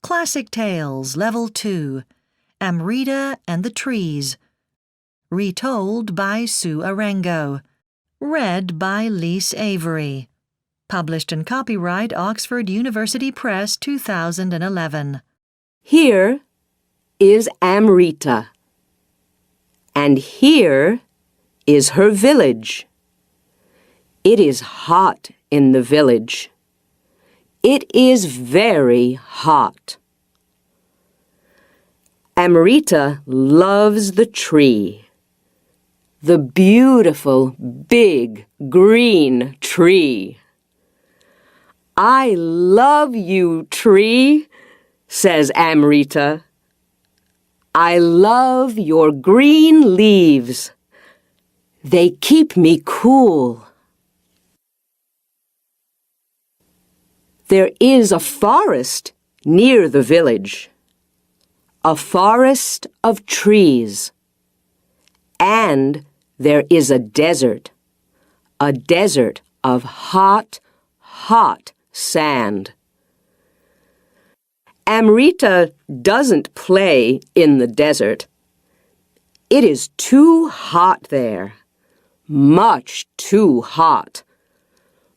Classic Tales, Level 2, Amrita and the Trees. Retold by Sue Arango. Read by Lise Avery. Published in copyright Oxford University Press 2011. Here is Amrita, and here is her village. It is hot in the village. It is very hot. Amrita loves the tree, the beautiful, big, green tree. "I love you, tree," says Amrita. "I love your green leaves. They keep me cool." There is a forest near the village, a forest of trees, and there is a desert of hot, hot sand. Amrita doesn't play in the desert. It is too hot there, much too hot.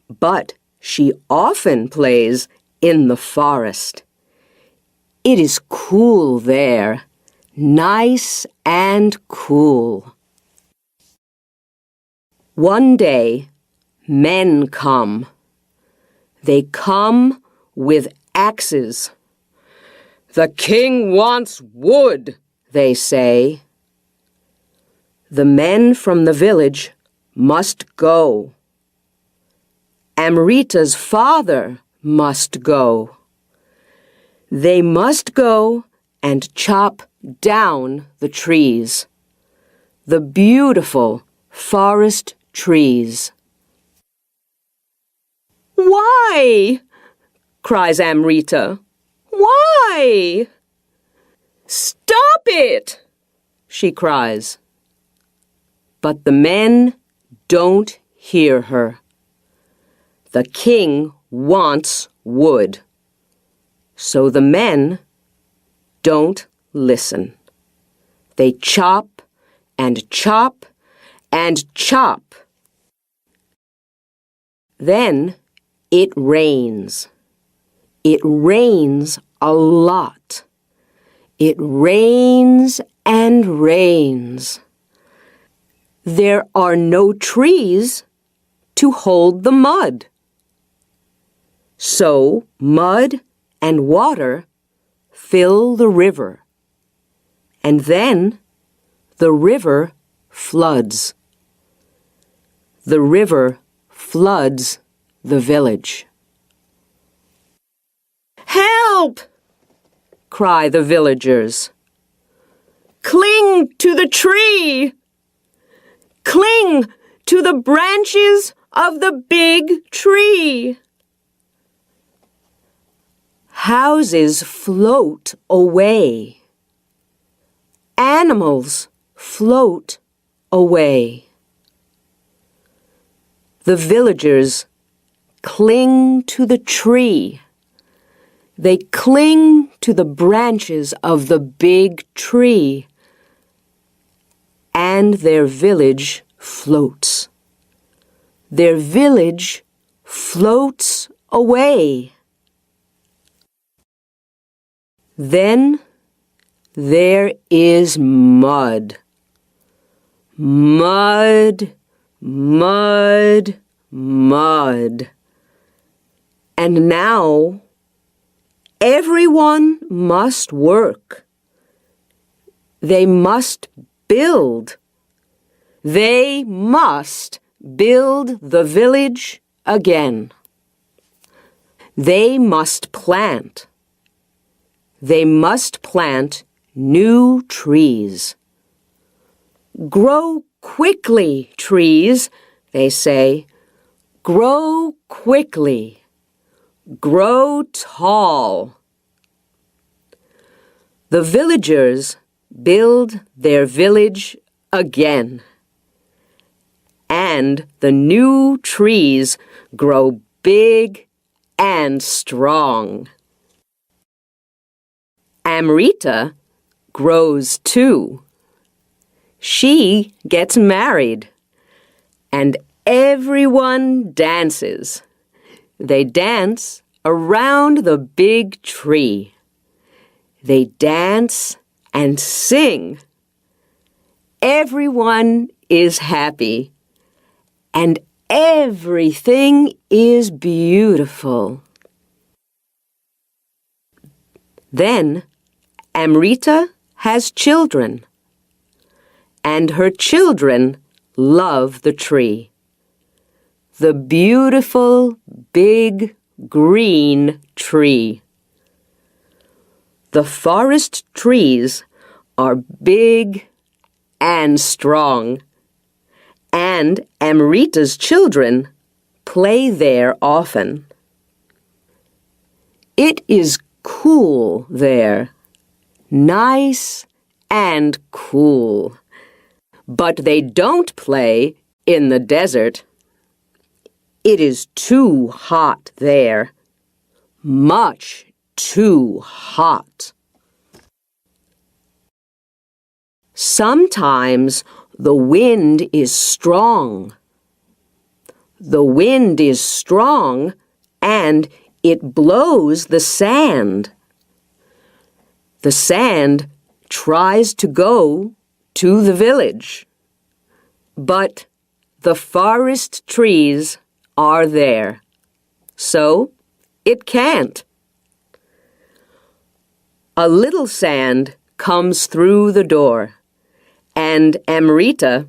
But she often plays in the forest. It is cool there, nice and cool. One day, men come. They come with axes. "The king wants wood," they say. The men from the village must go. Amrita's father must go. They must go and chop down the trees, the beautiful forest trees. "Why?" cries Amrita. "Why?" "Stop it!" she cries. But the men don't hear her. The king wants wood. So the men don't listen. They chop and chop and chop. Then it rains. It rains a lot. It rains and rains. There are no trees to hold the mud. So mud and water fill the river, and then the river floods. The river floods the village. "Help!" cry the villagers. "Cling to the tree! Cling to the branches of the big tree!" Houses float away. Animals float away. The villagers cling to the tree. They cling to the branches of the big tree. And their village floats. Their village floats away. Then there is mud. Mud, mud, mud. And now everyone must work. They must build. They must build the village again. They must plant. They must plant new trees. "Grow quickly, trees," they say. "Grow quickly. Grow tall." The villagers build their village again. And the new trees grow big and strong. Amrita grows too. She gets married, and everyone dances. They dance around the big tree. They dance and sing. Everyone is happy, and everything is beautiful. Then Amrita has children, and her children love the tree. The beautiful, big, green tree. The forest trees are big and strong, and Amrita's children play there often. It is cool there, nice and cool. But they don't play in the desert. It is too hot there, much too hot. Sometimes the wind is strong. The wind is strong and it blows the sand. The sand tries to go to the village, but the forest trees are there, so it can't. A little sand comes through the door, and Amrita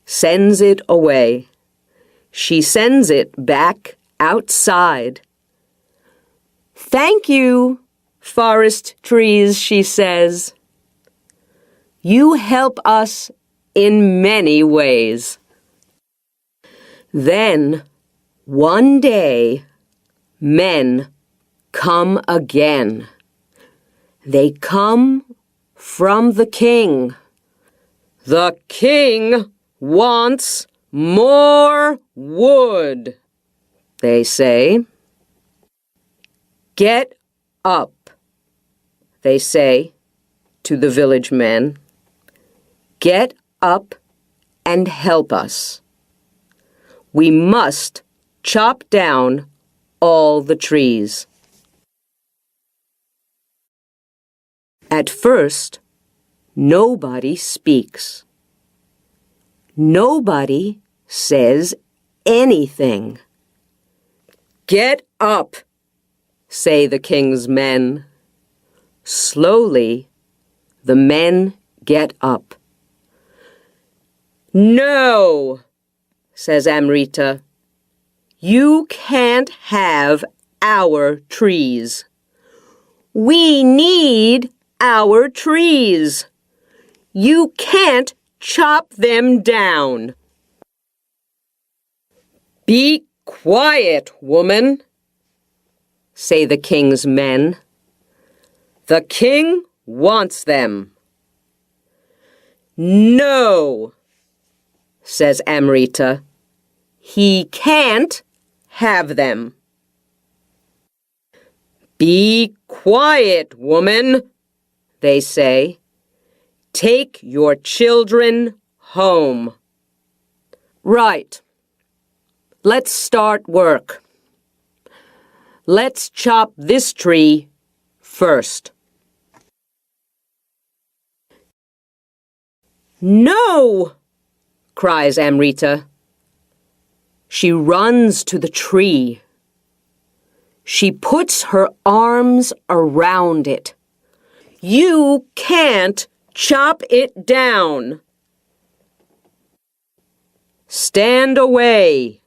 sends it away. She sends it back outside. "Thank you, forest trees," she says. "You help us in many ways." Then, one day, men come again. They come from the king. "The king wants more wood," they say. "Get up," they say to the village men. "Get up and help us. We must chop down all the trees." At first, nobody speaks. Nobody says anything. "Get up," say the king's men. Slowly, the men get up. "No," says Amrita. "You can't have our trees. We need our trees. You can't chop them down." "Be quiet, woman," say the king's men. "The king wants them." "No," says Amrita. "He can't have them." "Be quiet, woman," they say. "Take your children home." "Right. Let's start work. Let's chop this tree first." "No!" cries Amrita. She runs to the tree. She puts her arms around it. "You can't chop it down." "Stand away,"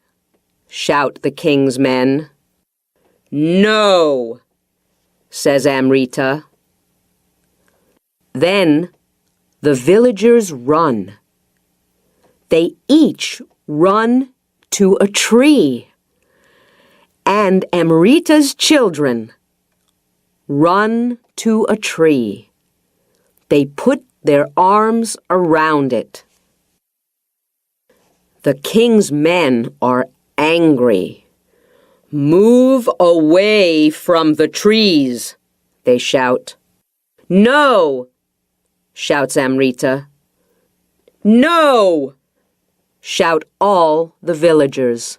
shout the king's men. "No," says Amrita. Then the villagers run. They each run to a tree. And Amrita's children run to a tree. They put their arms around it. The king's men are angry. "Move away from the trees," they shout. No, shouts Amrita. No, shout all the villagers.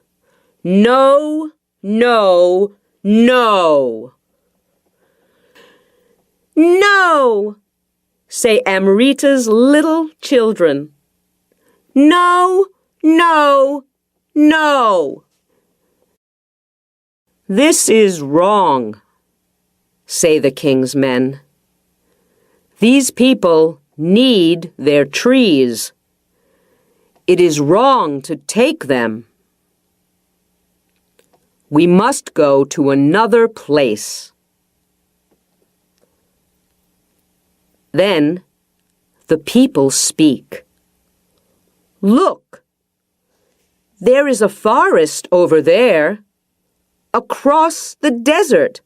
No, no, no. No, say Amrita's little children. No, no, no. This is wrong, say the king's men. These people need their trees. It is wrong to take them. We must go to another place. Then the people speak. Look, there is a forest over there, across the desert.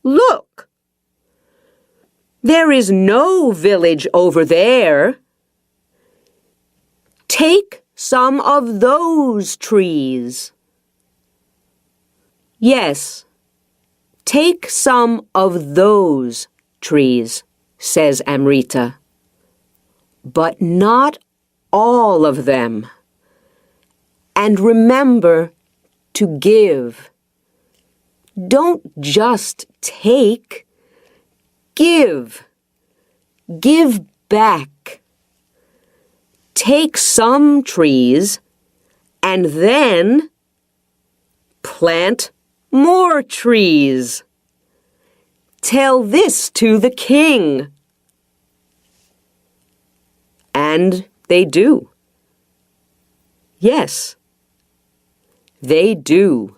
Look, there is no village over there. Take some of those trees. Yes, take some of those trees, says Amrita. But not all of them. And remember to give. Don't just take. Give. Give back. Take some trees and then plant more trees. Tell this to the king. And they do. Yes, they do.